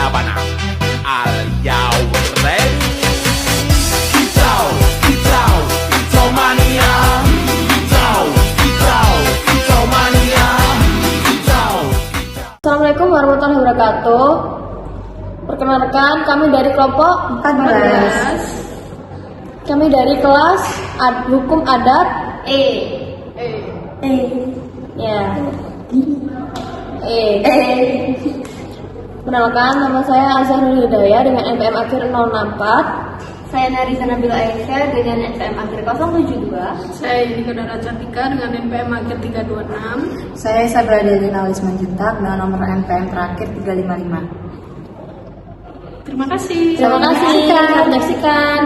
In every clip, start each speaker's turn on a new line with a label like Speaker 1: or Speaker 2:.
Speaker 1: Sabana. Are you ready? Kicau, kicau, kicau mania. Kicau, kicau, kicau mania. Kicau, kicau.
Speaker 2: Assalamualaikum warahmatullahi wabarakatuh. Perkenalkan, kami dari kelompok 14. Kami dari kelas Hukum Adat E. Ya. Perkenalkan, nama saya Azharul Hidayah dengan NPM akhir 064.
Speaker 3: Saya Narisa Nabila Aisyah dengan NPM akhir 072.
Speaker 4: Saya Yudika Dara Cantika dengan NPM akhir 326.
Speaker 5: Saya Sabra Delina Wisman Juntak dengan nomor NPM terakhir 355.
Speaker 4: Terima kasih.
Speaker 2: Terima kasih telah menyaksikan.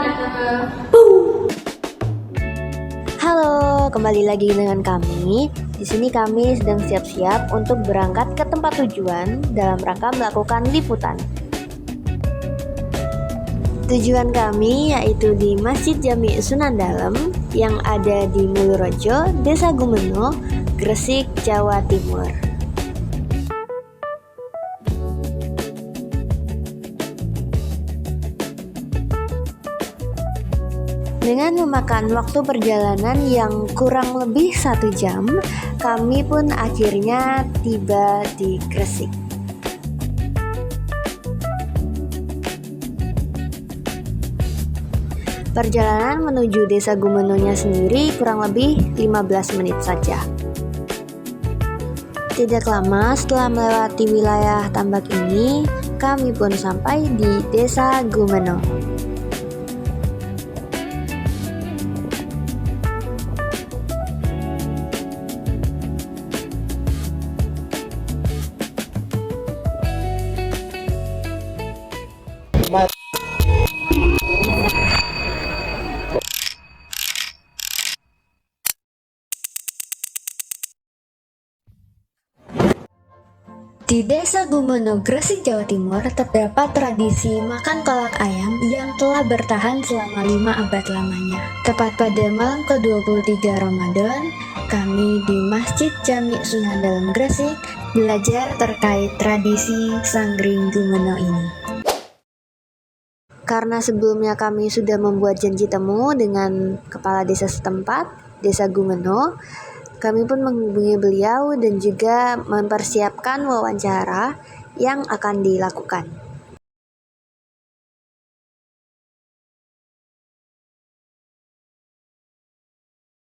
Speaker 6: Halo, kembali lagi dengan kami. Di sini kami sedang siap-siap untuk berangkat ke tempat tujuan dalam rangka melakukan liputan. Tujuan kami yaitu di Masjid Jami Sunan Dalem yang ada di Mulurejo, Desa Gumeno, Gresik, Jawa Timur. Dengan memakan waktu perjalanan yang kurang lebih 1 jam, kami pun akhirnya tiba di Gresik. Perjalanan menuju Desa Gumenonya sendiri kurang lebih 15 menit saja. Tidak lama setelah melewati wilayah tambak ini, kami pun sampai di Desa Gumeno. Di Desa Gumeno, Gresik, Jawa Timur, terdapat tradisi makan kolak ayam yang telah bertahan selama 5 abad lamanya. Tepat pada malam ke-23 Ramadan, kami di Masjid Jami Sunan Dalem Gresik belajar terkait tradisi Sanggring Gumeno ini. Karena sebelumnya kami sudah membuat janji temu dengan kepala desa setempat, Desa Gumeno, kami pun menghubungi beliau dan juga mempersiapkan wawancara yang akan dilakukan.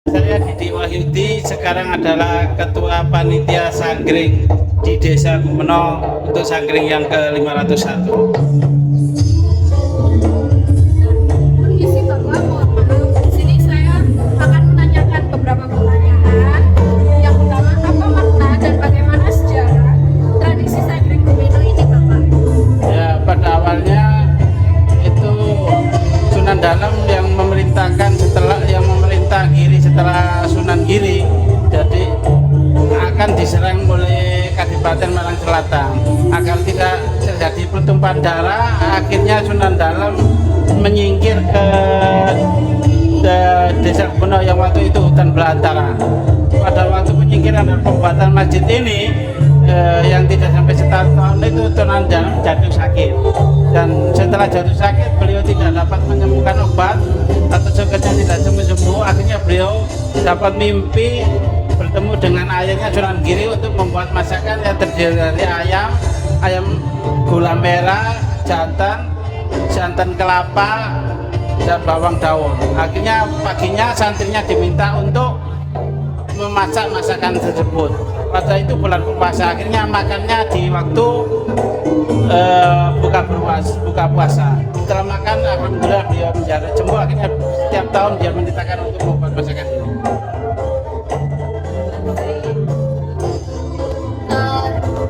Speaker 7: Saya Didi Wahyudi, sekarang adalah Ketua Panitia Sanggring di Desa Gumeno untuk Sanggring yang ke-501.
Speaker 4: Isi bahwa mohon maaf, di sini saya akan menanyakan beberapa pertanyaan. Yang pertama, apa makna dan bagaimana sejarah tradisi Sanggring Gumeno ini, Bapak?
Speaker 7: Ya, pada awalnya itu Sunan Dalem yang memerintahkan yang memerintah Giri setelah Sunan Giri, jadi akan diserang oleh Kadipaten Malang Selatan. Agar tidak terjadi pertumpahan darah, akhirnya Sunan Dalem menyingkir ke Desa Gumeno yang waktu itu hutan belantara. Pada waktu penyingkiran dan pembuatan masjid ini yang tidak sampai setahun itu Sunan Dalem jatuh sakit, dan setelah jatuh sakit beliau tidak dapat menemukan obat atau sakitnya tidak sembuh. Akhirnya beliau dapat mimpi bertemu dengan ayahnya Sunan Giri untuk membuat masakan yang terdiri dari ayam gula merah, santan kelapa, dan bawang daun. Akhirnya paginya santrinya diminta untuk memasak masakan tersebut. Pada itu bulan puasa, akhirnya makannya di waktu buka puasa. Setelah makan, alhamdulillah beliau menjadi sembuh. Akhirnya setiap tahun dia menceritakan untuk membuat masakan ini.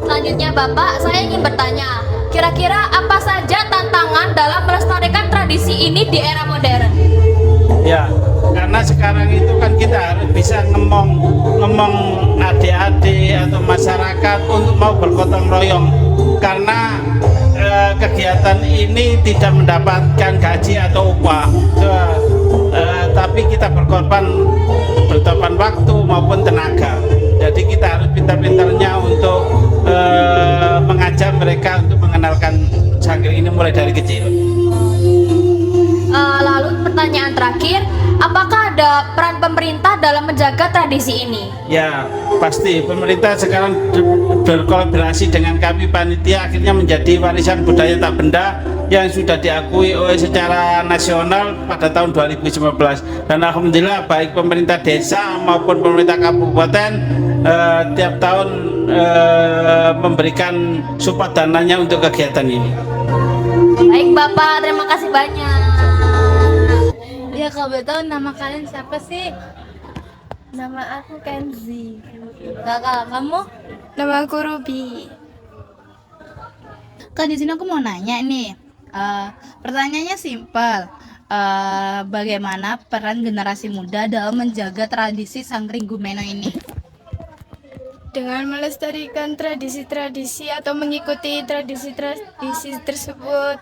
Speaker 3: Selanjutnya Bapak, saya ingin bertanya, kira-kira apa saja tantangan dalam melestarikan tradisi ini di era modern?
Speaker 7: Ya, karena sekarang itu kan kita harus bisa ngomong adik-adik atau masyarakat untuk mau bergotong royong, karena kegiatan ini tidak mendapatkan gaji atau upah, tapi kita berkorban waktu maupun tenaga. Jadi kita harus pintar-pintarnya untuk mengajak mereka untuk mengenalkan mulai dari kecil.
Speaker 3: Lalu pertanyaan terakhir, apakah ada peran pemerintah dalam menjaga tradisi ini?
Speaker 7: Ya, pasti pemerintah sekarang berkolaborasi dengan kami panitia akhirnya menjadi warisan budaya tak benda yang sudah diakui oleh secara nasional pada tahun 2019. Dan alhamdulillah baik pemerintah desa maupun pemerintah kabupaten tiap tahun memberikan support dananya untuk kegiatan ini.
Speaker 3: Baik Bapak, terima kasih banyak.
Speaker 4: Ya, kalau boleh tahu nama kalian siapa sih? Nama aku Kenzi. Kakak kamu? Nama aku Ruby.
Speaker 8: Kak, di sini aku mau nanya nih. Pertanyaannya simpel. Bagaimana peran generasi muda dalam menjaga tradisi Sangkring Gumeno ini?
Speaker 4: Dengan melestarikan tradisi-tradisi atau mengikuti tradisi-tradisi tersebut,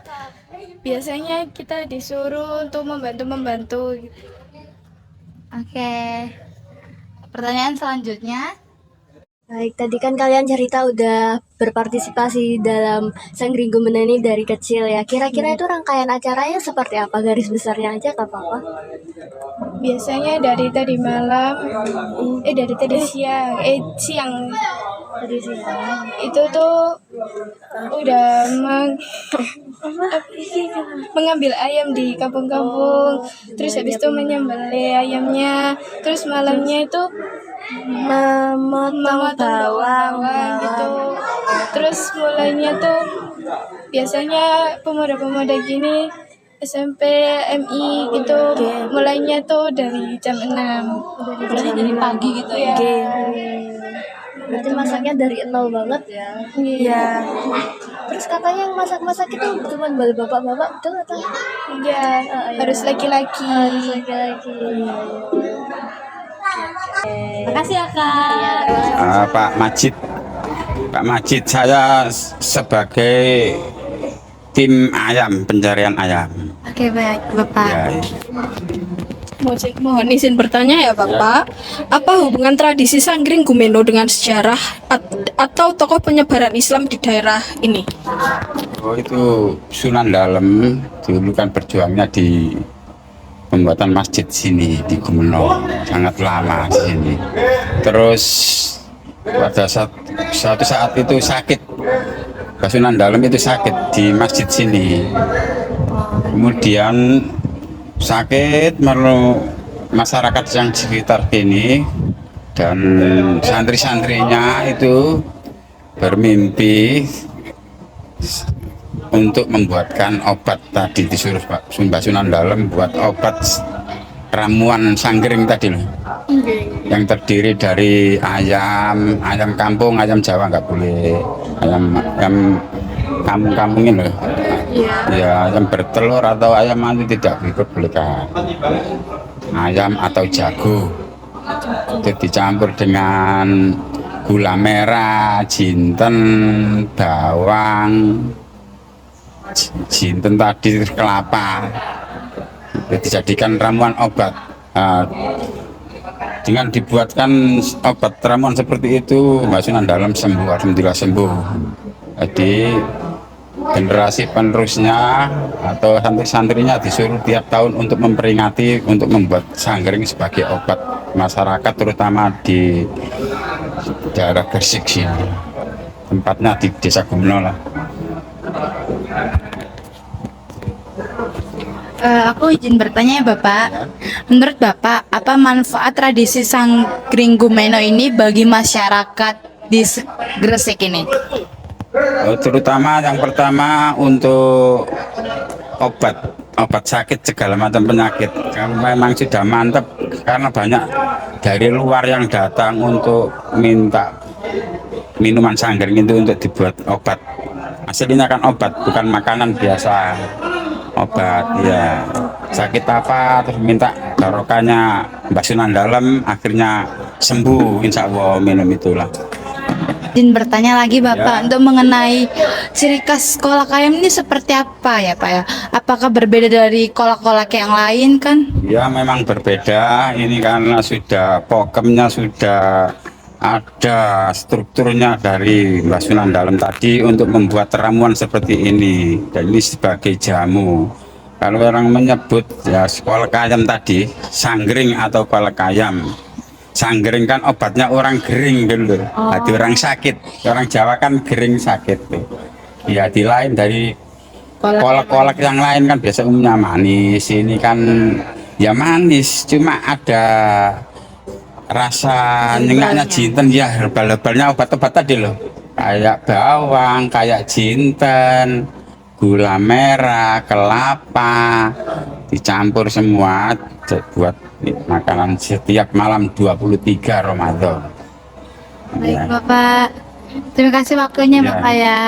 Speaker 4: biasanya kita disuruh untuk membantu gitu.
Speaker 8: Oke. Pertanyaan selanjutnya.
Speaker 6: Baik, tadi kan kalian cerita udah berpartisipasi dalam Sangkring Gumeno ini dari kecil ya. Kira-kira itu rangkaian acaranya seperti apa? Garis besarnya aja gak apa-apa?
Speaker 4: Biasanya dari tadi malam, dari tadi siang
Speaker 6: Tadi siang.
Speaker 4: itu tuh udah mengambil ayam di kampung-kampung, terus habis itu menyembelih ayamnya, terus malamnya itu
Speaker 6: Memotong
Speaker 4: bawang gitu. Terus mulainya tuh biasanya pemuda-pemuda gini SMP, MI gitu, mulainya tuh dari jam 6.
Speaker 8: Dari pagi gitu ya.
Speaker 6: Berarti masaknya dari nol banget ya.
Speaker 4: Iya.
Speaker 6: Terus katanya yang masak-masak itu cuma bapak-bapak, betul atau?
Speaker 4: Iya, harus laki-laki.
Speaker 6: Harus laki-laki.
Speaker 8: Makasih ya Kak.
Speaker 9: Pak Majid, saya sebagai tim ayam, pencarian ayam.
Speaker 8: Oke, baik Bapak.
Speaker 9: Ya,
Speaker 4: Mohon izin bertanya ya Bapak, apa hubungan tradisi Sangkring Gumeno dengan sejarah atau tokoh penyebaran Islam di daerah ini?
Speaker 9: oh itu Sunan Dalem dulu kan berjuangnya di pembuatan masjid sini di Gumeno, sangat lama di sini. Terus pada suatu saat itu sakit, Pak Sunan Dalem itu sakit di masjid sini. Kemudian sakit masyarakat yang sekitar sini dan santri-santrinya itu bermimpi untuk membuatkan obat tadi, disuruh Pak Sunan Dalem buat obat ramuan sangkring tadi loh, yang terdiri dari ayam kampung, ayam Jawa nggak boleh, ayam kampung-kampungin loh. Ya, ayam bertelur atau ayam mati tidak diperbolehkan. Ayam atau jago itu dicampur dengan gula merah, jinten, bawang, jinten tadi, kelapa, itu dijadikan ramuan obat. Dengan dibuatkan obat ramuan seperti itu, Mbak Sunan Dalem sembuh, alhamdulillah sembuh. Jadi generasi penerusnya atau santri-santrinya disuruh tiap tahun untuk memperingati, untuk membuat sangkring sebagai obat masyarakat, terutama di daerah Gresik sini, tempatnya di Desa Gumeno lah.
Speaker 8: Aku izin bertanya ya Bapak. Menurut Bapak, apa manfaat tradisi Sangkring Gumeno ini bagi masyarakat di Gresik ini?
Speaker 9: Terutama yang pertama untuk obat sakit segala macam penyakit, karena memang sudah mantap, karena banyak dari luar yang datang untuk minta minuman sangkring itu untuk dibuat obat. Aslinya kan obat, bukan makanan biasa. Obat ya, sakit apa terus minta barokahnya Mbak Sunan Dalem, akhirnya sembuh, insya Allah minum itulah.
Speaker 8: Izin bertanya lagi Bapak, untuk mengenai ciri khas kolak ayam ini seperti apa ya Pak ya? Apakah berbeda dari kolak-kolak yang lain kan?
Speaker 9: Ya memang berbeda, ini karena sudah pokemnya sudah ada strukturnya dari Mbah Sunan Dalem tadi untuk membuat ramuan seperti ini, dan ini sebagai jamu. Kalau orang menyebut ya kolak ayam tadi, sanggring atau kolak ayam. Sanggring kan obatnya orang gering dulu, hati orang sakit. Orang Jawa kan gering sakit tuh. Ya di lain dari kolak-kolak yang lain kan biasa umumnya manis, ini kan ya manis, cuma ada rasa nyengatnya jinten ya, herbal-herbalnya obat-obat tadi loh, kayak bawang, kayak jinten, gula merah, kelapa dicampur semua buat makanan setiap malam 23 Ramadan.
Speaker 8: Baik Bapak, terima kasih waktunya
Speaker 9: Ya.
Speaker 8: Bapak ya.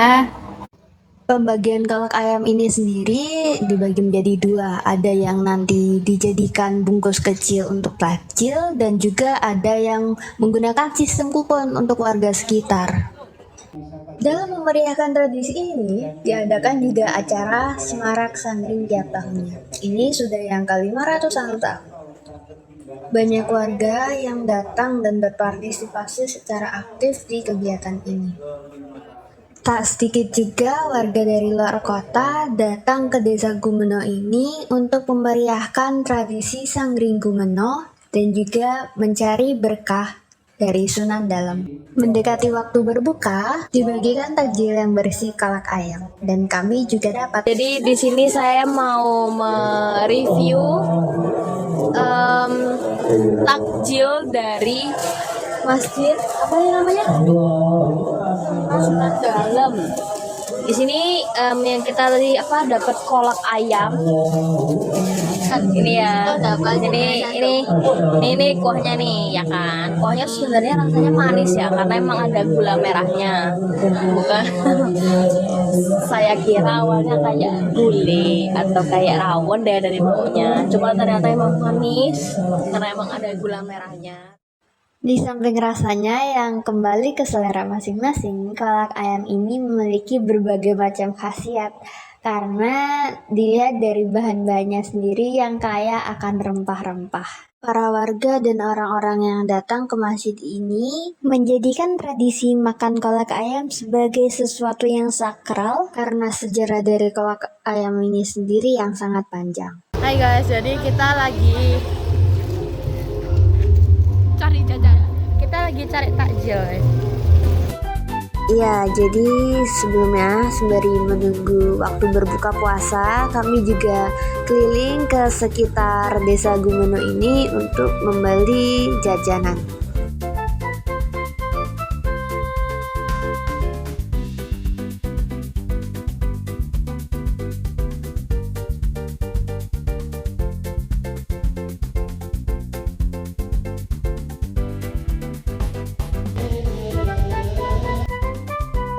Speaker 6: Pembagian kolak ayam ini sendiri dibagi menjadi dua. Ada yang nanti dijadikan bungkus kecil untuk takjil dan juga ada yang menggunakan sistem kupon untuk warga sekitar. Dalam memeriahkan tradisi ini, diadakan juga acara Semarak Sanggring tiap tahunnya. Ini sudah yang ke-501 tahun. Banyak warga yang datang dan berpartisipasi secara aktif di kegiatan ini. Tak sedikit juga warga dari luar kota datang ke Desa Gumeno ini untuk memeriahkan tradisi Sanggring Gumeno dan juga mencari berkah dari Sunan Dalem. Mendekati waktu berbuka, dibagikan takjil yang berisi kolak ayam dan kami juga dapat.
Speaker 2: Jadi di sini saya mau mereview takjil dari masjid apa ini namanya? Sunan Dalem. Di sini yang kita tadi dapat kolak ayam. Ini ya, ini kuahnya nih ya kan. Kuahnya sebenarnya rasanya manis ya karena emang ada gula merahnya. Bukan saya kira awalnya kayak gulai atau kayak rawon deh dari baunya. Cuma ternyata emang manis karena emang ada gula merahnya.
Speaker 6: Di samping rasanya yang kembali ke selera masing-masing, kolak ayam ini memiliki berbagai macam khasiat karena dilihat dari bahan-bahannya sendiri yang kaya akan rempah-rempah. Para warga dan orang-orang yang datang ke masjid ini menjadikan tradisi makan kolak ayam sebagai sesuatu yang sakral karena sejarah dari kolak ayam ini sendiri yang sangat panjang.
Speaker 4: Hai guys, jadi kita lagi cari jajan. Kita lagi cari takjil.
Speaker 6: Iya, jadi sebelumnya sembari menunggu waktu berbuka puasa, kami juga keliling ke sekitar Desa Gumeno ini untuk membeli jajanan.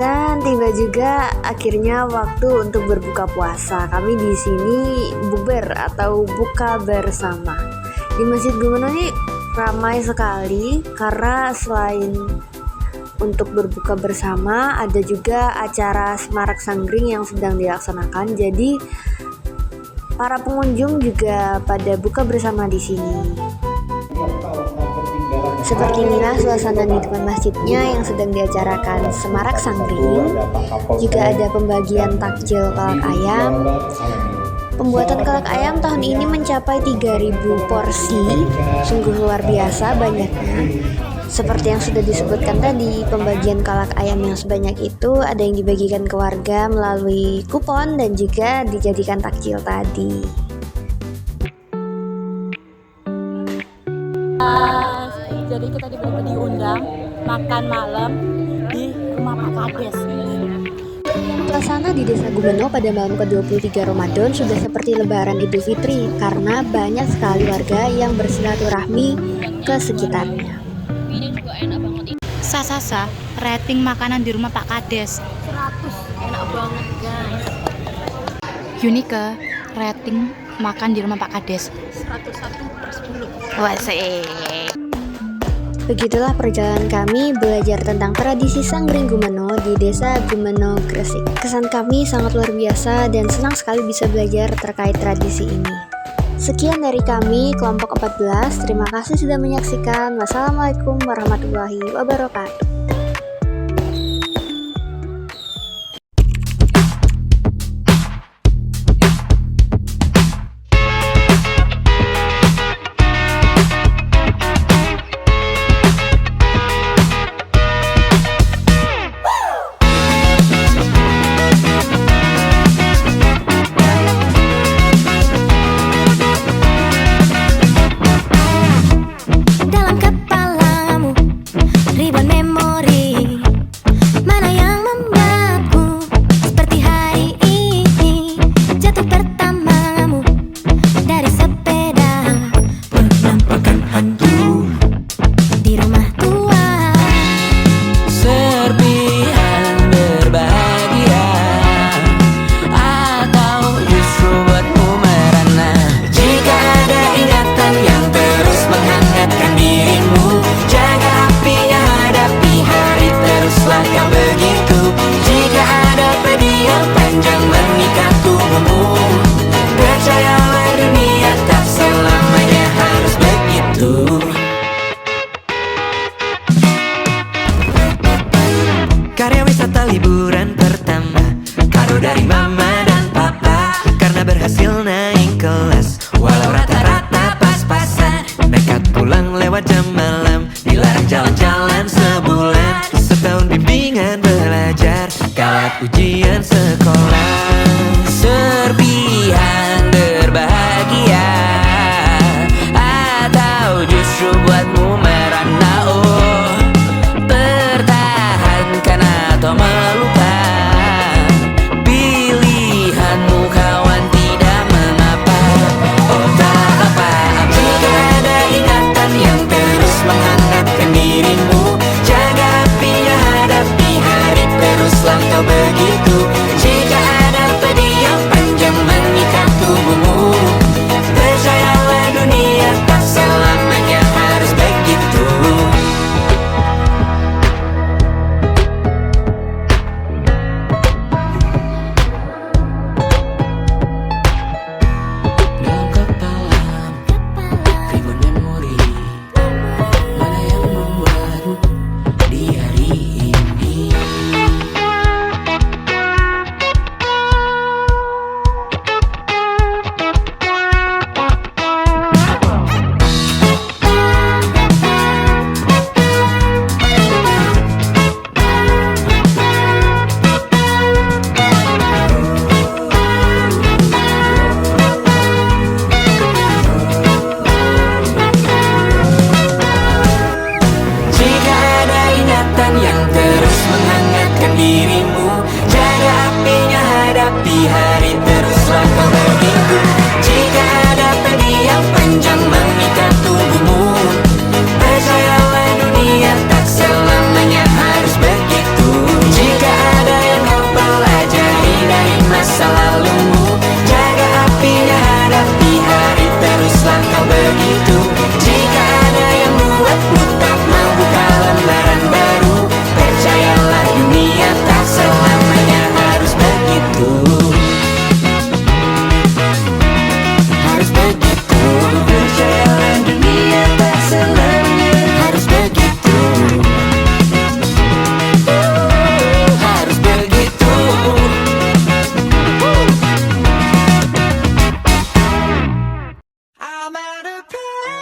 Speaker 6: Dan tiba juga akhirnya waktu untuk berbuka puasa. Kami di sini bukber atau buka bersama. Di Masjid Gumeno ini ramai sekali karena selain untuk berbuka bersama ada juga acara Semarak Sanggring yang sedang dilaksanakan. Jadi para pengunjung juga pada buka bersama di sini. Seperti inilah suasana di depan masjidnya yang sedang diacarakan Semarak Sanggring. Juga ada pembagian takjil kolak ayam. Pembuatan kolak ayam tahun ini mencapai 3.000 porsi. Sungguh luar biasa banyaknya. Seperti yang sudah disebutkan tadi, pembagian kolak ayam yang sebanyak itu ada yang dibagikan ke warga melalui kupon dan juga dijadikan takjil tadi.
Speaker 4: Jadi kita diundang makan malam di rumah Pak Kades.
Speaker 6: Suasana di Desa Gumeno pada malam ke-23 Ramadan sudah seperti lebaran Idul Fitri karena banyak sekali warga yang bersilaturahmi ke sekitarnya.
Speaker 8: Sasa, rating makanan di rumah Pak Kades
Speaker 3: 100, enak banget guys.
Speaker 8: Unike, rating makan di rumah Pak Kades
Speaker 3: 101/10.
Speaker 8: Wah, sih.
Speaker 6: Begitulah perjalanan kami belajar tentang tradisi Sanggring Gumeno di Desa Gumeno, Gresik. Kesan kami sangat luar biasa dan senang sekali bisa belajar terkait tradisi ini. Sekian dari kami, kelompok 14. Terima kasih sudah menyaksikan. Wassalamualaikum warahmatullahi wabarakatuh.
Speaker 10: Dalam kepalamu ribuan memori, mana yang membuatku seperti hari ini. Jatuh pertamamu dari sepeda, menampakkan hantu di rumah tua.
Speaker 1: Serpihan berbahagia atau justru buatmu merana. Jika ada ingatan yang terus menghangatkan dirimu, jaga apinya, hadapi hari, teruslah kau begitu. Jika ada pedih yang panjang mengikat tubuhmu, percayalah dunia tak selamanya harus begitu. Karya wisata liburan pertama, kado dari mama dan papa, karena berhasil naik kelas walau rata-rata pas-pasan. Nekat pulang lewat jam malam, dilarang jalan-jalan sebulan. Setahun bimbingan belajar, kawat ujian sekolah. Serpihan berbahagia atau justru buatmu merana. Oh, pertahankan atau melupakan, pilihanmu kawan, tidak mengapa. Oh, tak apa-apa. Jika ada ingatan yang terus menghangatkan dirimu, jaga apinya, hadapi hari, teruslah kau begitu. Jika ada pedih yang panjang mengikat tubuhmu, percayalah dunia tak selamanya harus begitu. Dalam kepala ribuan memori, mana yang membuatmu di hari ini. Jika ada ingatan yang terus menghangatkan dirimu, jaga apinya, hadapi hari, teruslah kau begitu. Jika ada pedih yang panjang mengikat tubuhmu, percayalah dunia tak selamanya harus begitu. Jika ada yang kau pelajari dari masa lalumu, jaga apinya, hadapi hari, teruslah kau begitu. Jika ada yang buatmu tak mau buka lembaran baru, percayalah dunia tak selamanya harus begitu. Harus begitu. Percayalah dunia tak selamanya harus begitu. Harus begitu. I'm at a place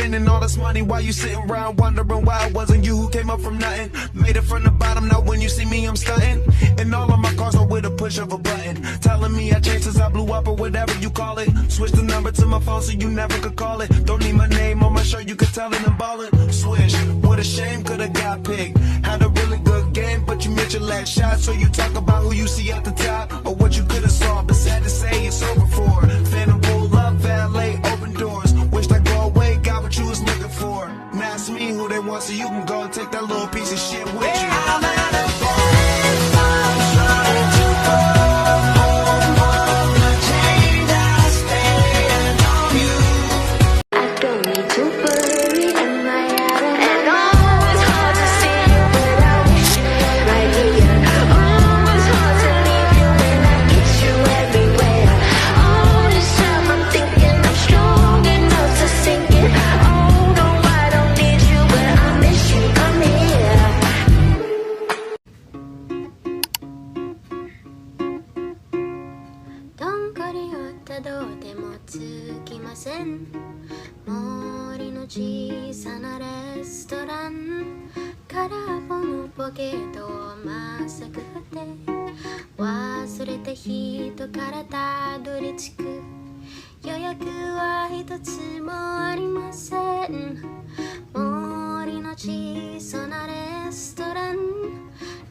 Speaker 11: spending all this money while you sitting around wondering why it wasn't you who came up from nothing. Made it from the bottom, now when you see me I'm stunting. And all of my cars are with a push of a button, telling me I changed since I blew up or whatever you call it. Switch the number to my phone so you never could call it. Don't need my name on my shirt, you could tell it I'm ballin'. Swish, what a shame, could've got picked. Had a really good game, but you missed your last shot. So you talk about who you see at the top, or what you could've saw, but sad to say it's over for. Phantom pull up, valet, open doors. Wished I go away, got what you was looking for. Now it's me who they want, so you can go and take that little piece of shit with you. I'm at a bad time, trying to go home. The chain that's staying on you.
Speaker 10: I don't need to worry, am I out of and oh, it's hard to see you without you right here. Oh, it's hard to leave you when I get you everywhere. All this time I'm thinking I'm strong enough to sink it. Oh no, I don't need you, but I miss you. I'm here. Don't go to your どうでもつきません森の小さなレストラン空っぽのポケットをまっすぐ振って忘れた人からたどり着く予約は一つもありません森の小さなレストラン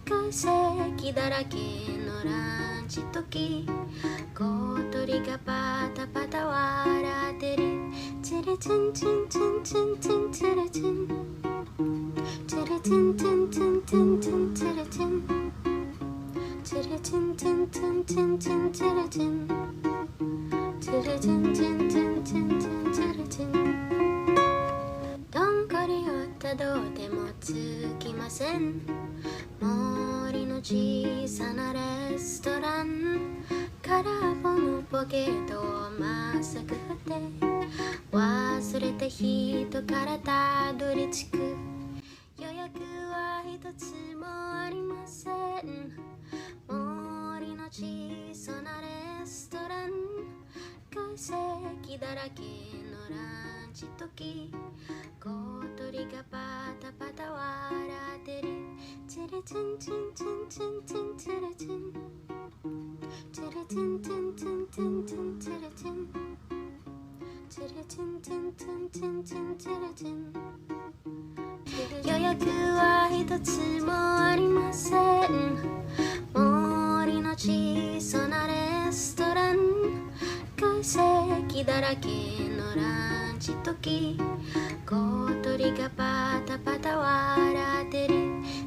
Speaker 10: 空席だらけのランチ時小鳥がパタパタ笑ってるチリチンチンチンチンチンチリチンチリチンチンチンチンチンチリチンチリチンチンチンチンチンチリチンチリチンチンチンチンチンチリチンどんこり寄ったどうでもつきません森の小さなレストラン空っぽのポケットをまっすぐ振って忘れた人からたどり着く予約は一つもありません森の小さなレストラン空席だらけのランチ時小鳥がパタパタ笑ってるチリチンチンチンチンチンチリチンチリチンチンチンチンチンチリチンチリチンチンチンチンチンチリチン予約は一つもありません森の小さなレストラン空席だらけのランチ時小鳥がパタパタ笑ってる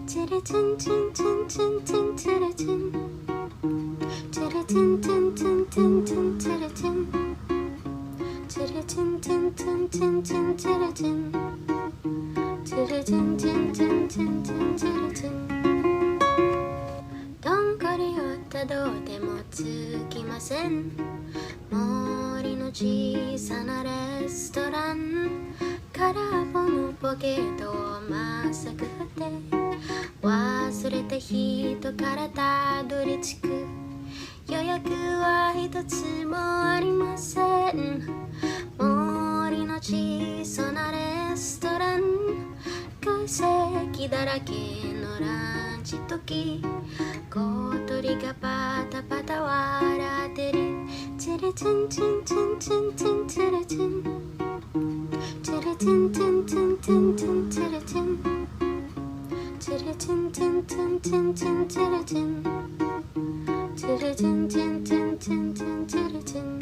Speaker 10: チリチンチンチンチンチンチリチンチリチンチンチンチンチンチリチンチリチンチンチンチンチンチリチンチリチンチンチンチンチンチリチンどんこり寄ったどうでもつきません森の小さなレストラン空っぽのポケットをまっすぐ振って忘れた人からたどり着く予約は一つもありません森の小さなレストラン空席だらけのランチ時小鳥がパタパタ笑ってるチリチンチンチンチンチンチリチンチリチンチンチンチンチンチリチンチリチンチンチンチンチンチリチンチリチンチンチンチンチンチリチン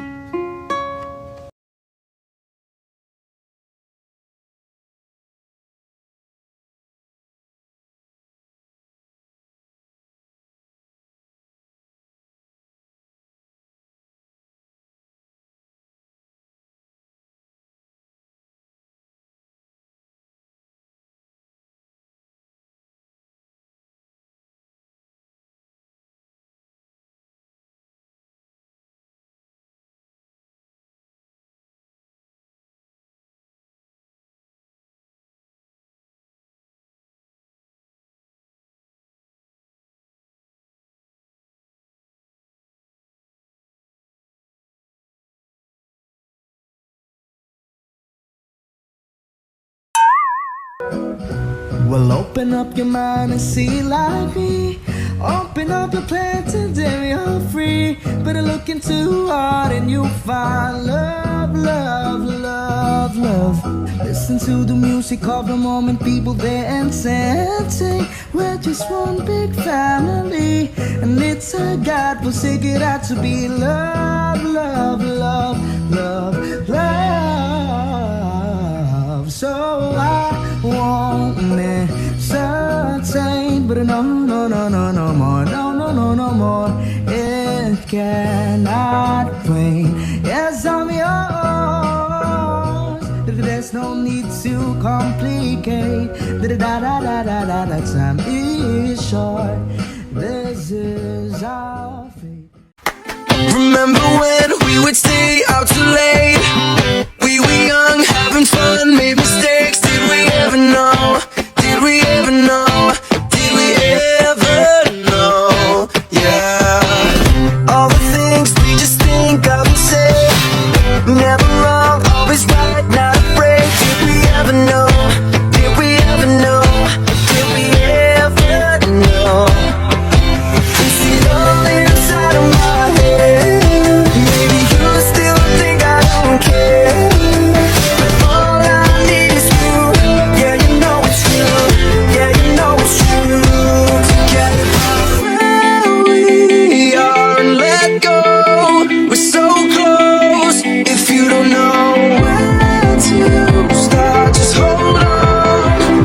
Speaker 11: Well, open up your mind and see like me. Open up your plans and then you're free. Better look into heart and you'll find love, love, love, love. Listen to the music of the moment, people dance and sing. We're just one big family, and it's a God forsaken out to be love, love, love, love, love. So I won't hesitate, but no, no, no, no, no more, no, no, no, no more. It cannot wait. Yes, I'm yours. There's no need to complicate. Da da da da da da da. Time is short. This is our fate.
Speaker 1: Remember when we would stay out too late? We were young, having fun, made mistakes. Did we ever know? Did we ever know? Did we ever know? Yeah. All the things we just think of and say, never wrong, always right, not afraid. Did we ever know? Did we ever know? Did we ever know? Is it all inside of my head? Maybe you still think I don't care, but all I need is you. Yeah, you know it's true. Yeah, you know it's true. Get where we are and let go. We're so close. If you don't know where to start, just hold on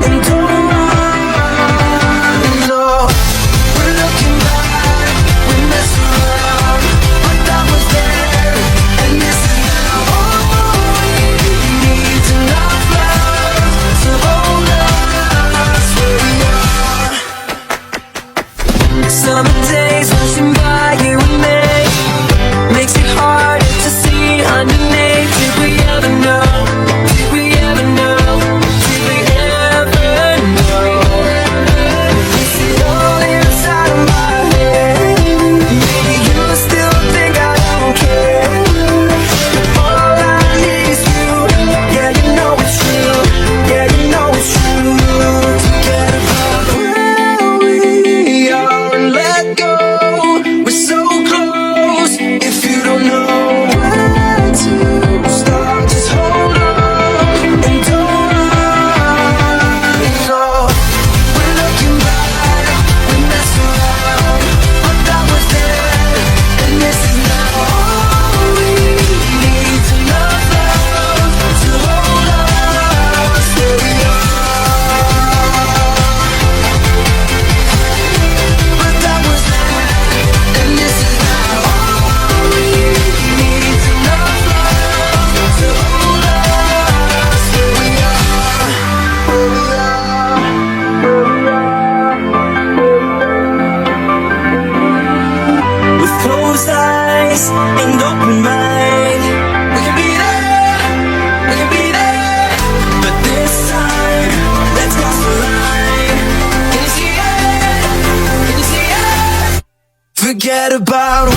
Speaker 1: and don't run. No, we're looking back, we mess around, but that was then, and this is now. All we need enough love to hold us where we are. Summer days rushing by you and me, makes it harder to see underneath. Did we ever know? Did we ever know? Did we ever know? Is it all inside of my head? Maybe you still think I don't care, but all I need is you. Yeah, you know it's true. Yeah, you know it's true. Forget about where we are and let go. We're so close. If you don't know where to start, just hold on and don't run. No, we're looking back, we mess around, but that was then, and this is now. All we need enough love to hold us where we are. But that was then, and this is now. All we need enough love to hold us where we are. Where we are. With closed eyes and open mind, we can be there, we can be there. But this time, let's cross the line. Can you see it? Can you see it? Forget about